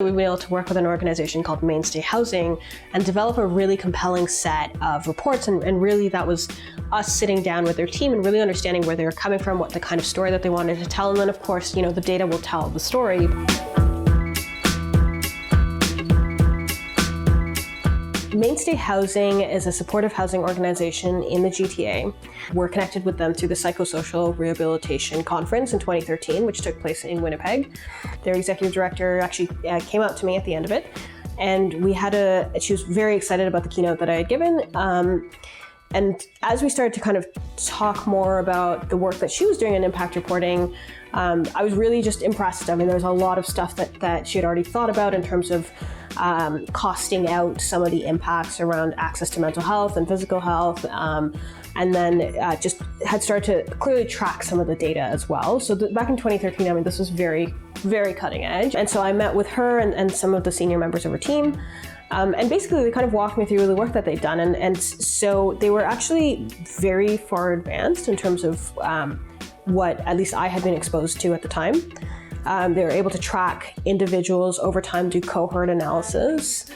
We've been able to work with an organization called Mainstay Housing and develop a really compelling set of reports. And really that was us sitting down with their team and really understanding where they were coming from, what the kind of story that they wanted to tell. And then of course, the data will tell the story. Mainstay Housing is a supportive housing organization in the GTA. We're connected with them through the Psychosocial Rehabilitation Conference in 2013, which took place in Winnipeg. Their executive director actually came out to me at the end of it, and she was very excited about the keynote that I had given. And as we started to kind of talk more about the work that she was doing in impact reporting, I was really just impressed. I mean, there's a lot of stuff that she had already thought about in terms of costing out some of the impacts around access to mental health and physical health, and then just had started to clearly track some of the data as well. So back in 2013, I mean, this was very, very cutting edge. And so I met with her and some of the senior members of her team. And basically they kind of walked me through the work that they'd done. And so they were actually very far advanced in terms of what at least I had been exposed to at the time. They were able to track individuals over time, do cohort analysis.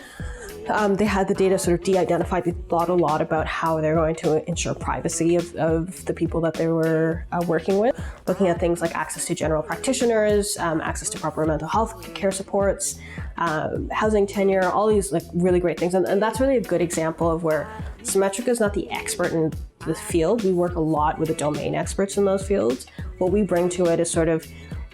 They had the data sort of de-identified. They thought a lot about how they're going to ensure privacy of the people that they were working with, looking at things like access to general practitioners, access to proper mental health care supports, housing tenure, all these like really great things. And that's really a good example of where SAMETRICA is not the expert in the field. We work a lot with the domain experts in those fields. What we bring to it is sort of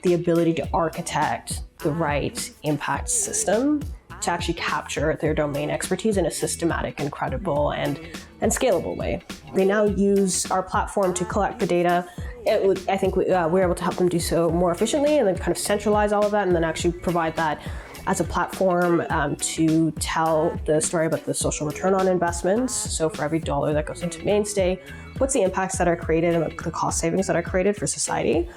the ability to architect the right impact system to actually capture their domain expertise in a systematic and credible and scalable way. They now use our platform to collect the data. I think we're able to help them do so more efficiently and then kind of centralize all of that and then actually provide that as a platform to tell the story about the social return on investments. So for every dollar that goes into Mainstay, what's the impacts that are created and the cost savings that are created for society?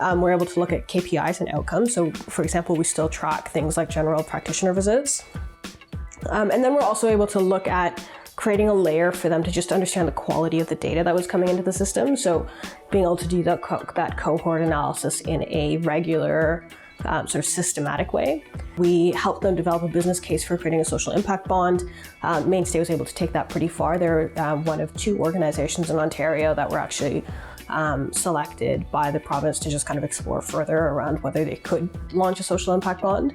We're able to look at KPIs and outcomes. So for example, we still track things like general practitioner visits. And then we're also able to look at creating a layer for them to just understand the quality of the data that was coming into the system. So being able to do that cohort analysis in a regular sort of systematic way. We helped them develop a business case for creating a social impact bond. Mainstay was able to take that pretty far. They're one of two organizations in Ontario that were actually selected by the province to just kind of explore further around whether they could launch a social impact bond.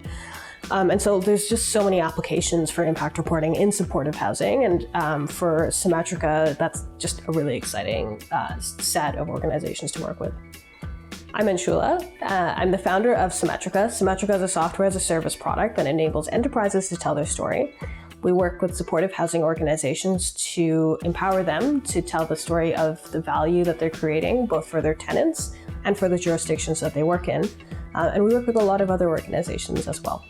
And so there's just so many applications for impact reporting in supportive housing. And for SAMETRICA, that's just a really exciting set of organizations to work with. I'm Anshula. I'm the founder of SAMETRICA. SAMETRICA is a software as a service product that enables enterprises to tell their story. We work with supportive housing organizations to empower them to tell the story of the value that they're creating, both for their tenants and for the jurisdictions that they work in. And we work with a lot of other organizations as well.